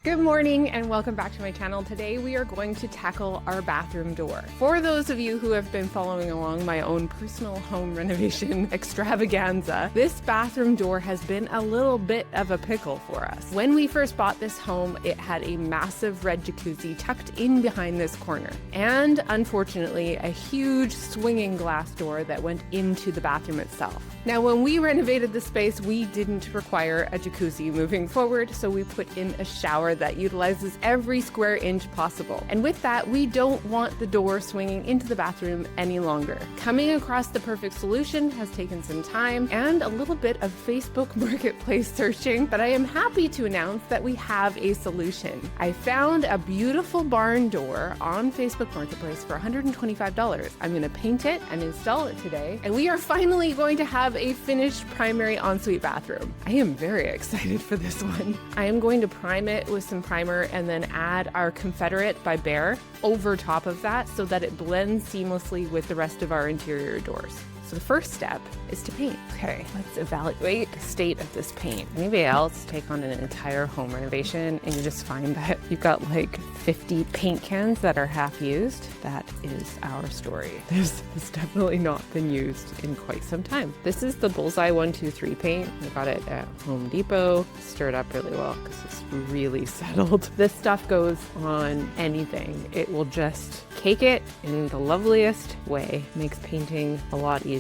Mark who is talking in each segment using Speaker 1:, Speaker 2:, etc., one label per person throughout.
Speaker 1: Good morning and welcome back to my channel. Today we are going to tackle our bathroom door. For those of you who have been following along my own personal home renovation extravaganza, this bathroom door has been a little bit of a pickle for us. When we first bought this home, it had a massive red jacuzzi tucked in behind this corner, and unfortunately a huge swinging glass door that went into the bathroom itself. Now, when we renovated the space, we didn't require a jacuzzi moving forward, so we put in a shower that utilizes every square inch possible. And with that, we don't want the door swinging into the bathroom any longer. Coming across the perfect solution has taken some time and a little bit of Facebook Marketplace searching, but I am happy to announce that we have a solution. I found a beautiful barn door on Facebook Marketplace for $125. I'm going to paint it and install it today, and we are finally going to have a finished primary ensuite bathroom. I am very excited for this one. I am going to prime it with some primer and then add our Confederate by Behr over top of that so that it blends seamlessly with the rest of our interior doors. So the first step is to paint. Okay, let's evaluate the state of this paint. Anybody else take on an entire home renovation and you just find that you've got like 50 paint cans that are half used? That is our story. This has definitely not been used in quite some time. This is the Bullseye 123 paint. I got it at Home Depot. Stirred up really well because it's really settled. This stuff goes on anything. It will just cake it in the loveliest way. Makes painting a lot easier.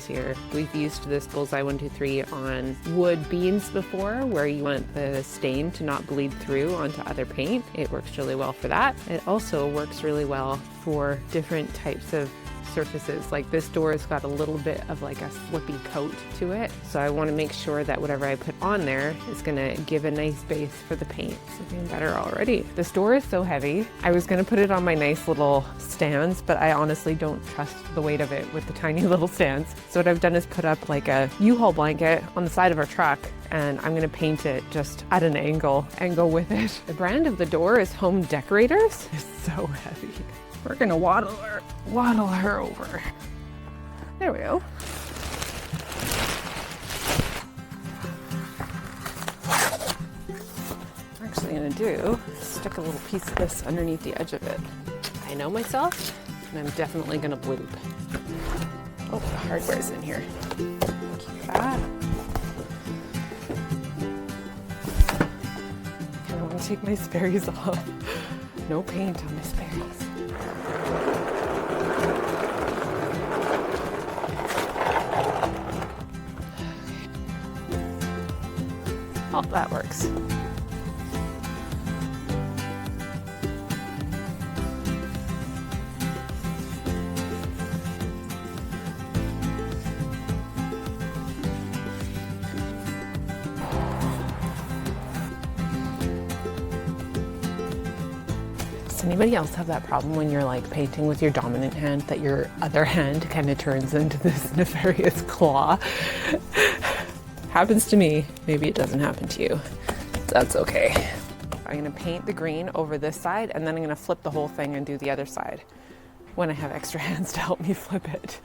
Speaker 1: We've used this Bullseye 123 on wood beams before, where you want the stain to not bleed through onto other paint. It works really well for that. It also works really well for different types of surfaces. Like this door has got a little bit of like a slippy coat to it, so I want to make sure that whatever I put on there is going to give a nice base for the paint. It's looking better already. This door is so heavy. I was going to put it on my nice little stands, but I honestly don't trust the weight of it with the tiny little stands. So what I've done is put up like a U-Haul blanket on the side of our truck, and I'm going to paint it just at an angle and go with it. The brand of the door is Home Decorators. It's so heavy. We're gonna waddle her over. There we go. What I'm actually gonna do is stick a little piece of this underneath the edge of it. I know myself, and I'm definitely gonna bloop. Oh, the hardware's in here. Keep that. I don't want to take my Sperry's off. No paint on my Sperry's. Oh, that works. Does anybody else have that problem when you're like painting with your dominant hand that your other hand kind of turns into this nefarious claw? Happens to me. Maybe it doesn't happen to you. That's okay. I'm gonna paint the green over this side, and then I'm gonna flip the whole thing and do the other side when I have extra hands to help me flip it.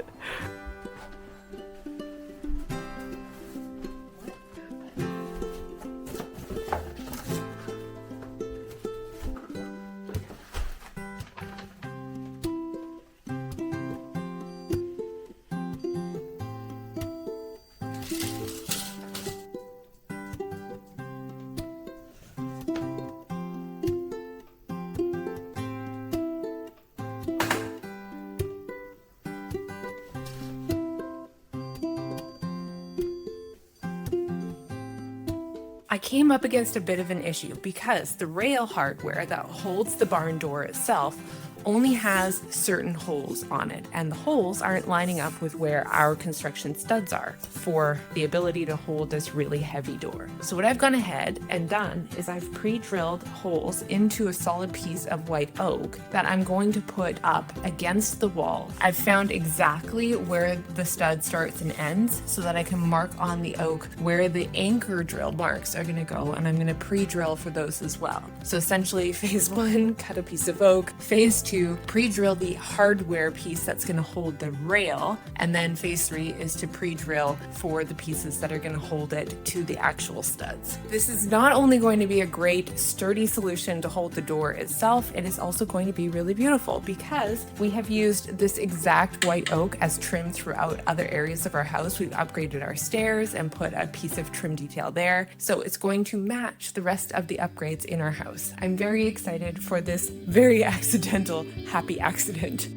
Speaker 1: I came up against a bit of an issue because the rail hardware that holds the barn door itself only has certain holes on it, and the holes aren't lining up with where our construction studs are for the ability to hold this really heavy door. So what I've gone ahead and done is I've pre-drilled holes into a solid piece of white oak that I'm going to put up against the wall. I've found exactly where the stud starts and ends so that I can mark on the oak where the anchor drill marks are going to go, and I'm going to pre-drill for those as well. So essentially, phase 1, cut a piece of oak. Phase 2, to pre-drill the hardware piece that's going to hold the rail, and then phase 3 is to pre-drill for the pieces that are going to hold it to the actual studs. This is not only going to be a great sturdy solution to hold the door itself, it is also going to be really beautiful because we have used this exact white oak as trim throughout other areas of our house. We've upgraded our stairs and put a piece of trim detail there, so it's going to match the rest of the upgrades in our house. I'm very excited for this very accidental happy accident.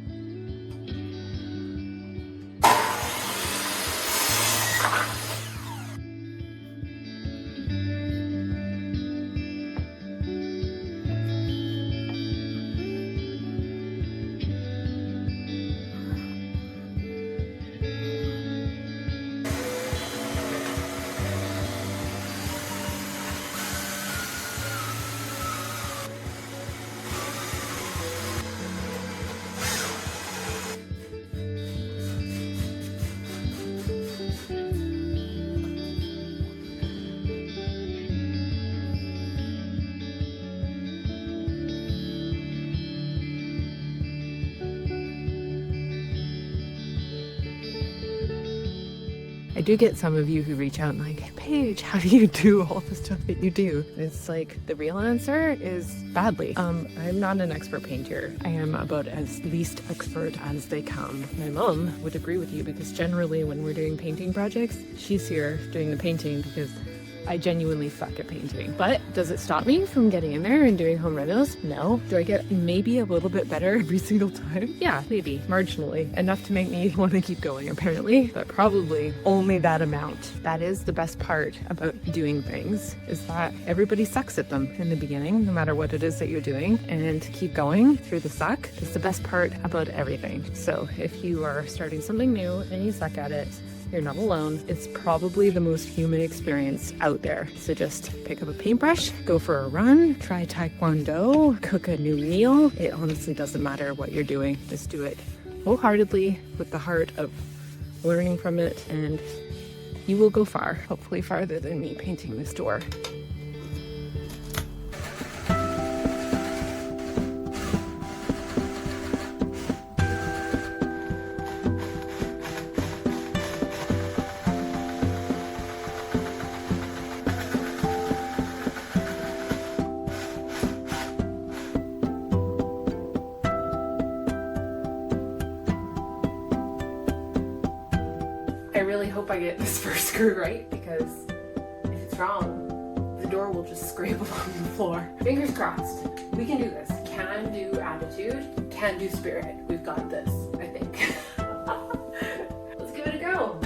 Speaker 1: I do get some of you who reach out and like, hey, Paige, how do you do all the stuff that you do? And it's like, the real answer is badly. I'm not an expert painter. I am about as least expert as they come. My mom would agree with you because generally when we're doing painting projects, she's here doing the painting because I genuinely suck at painting. But does it stop me from getting in there and doing home renos? No. Do I get maybe a little bit better every single time? Yeah, maybe. Marginally. Enough to make me want to keep going, apparently. But probably only that amount. That is the best part about doing things, is that everybody sucks at them in the beginning, no matter what it is that you're doing. And to keep going through the suck is the best part about everything. So if you are starting something new and you suck at it, you're not alone. It's probably the most human experience out there. So just pick up a paintbrush, go for a run, try Taekwondo, cook a new meal. It honestly doesn't matter what you're doing. Just do it wholeheartedly with the heart of learning from it, and you will go far. Hopefully farther than me painting this door. I really hope I get this first screw right, because if it's wrong, the door will just scrape along the floor. Fingers crossed. We can do this. Can do attitude, can do spirit. We've got this, I think. Let's give it a go.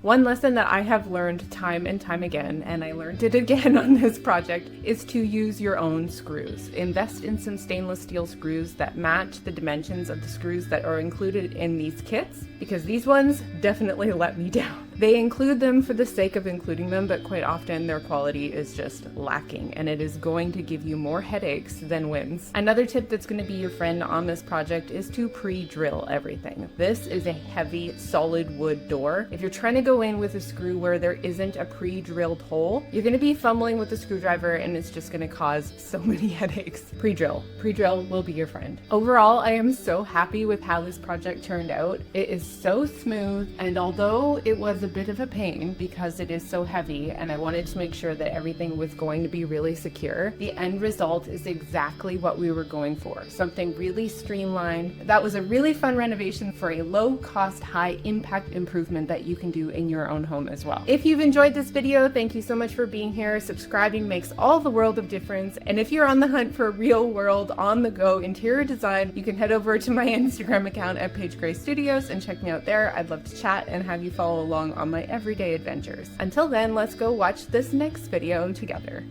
Speaker 1: One lesson that I have learned time and time again, and I learned it again on this project, is to use your own screws. Invest in some stainless steel screws that match the dimensions of the screws that are included in these kits, because these ones definitely let me down. They include them for the sake of including them, but quite often their quality is just lacking, and it is going to give you more headaches than wins. Another tip that's going to be your friend on this project is to pre-drill everything. This is a heavy, solid wood door. If you're trying to go in with a screw where there isn't a pre-drilled hole, you're going to be fumbling with the screwdriver, and it's just going to cause so many headaches. Pre-drill. Pre-drill will be your friend. Overall, I am so happy with how this project turned out. It is so smooth, and although it was a bit of a pain because it is so heavy and I wanted to make sure that everything was going to be really secure, the end result is exactly what we were going for. Something really streamlined. That was a really fun renovation for a low cost, high impact improvement that you can do in your own home as well. If you've enjoyed this video, thank you so much for being here. Subscribing makes all the world of difference. And if you're on the hunt for real world, on the go interior design, you can head over to my Instagram account at Paige Gray Studios and check me out there. I'd love to chat and have you follow along on my everyday adventures. Until then, let's go watch this next video together.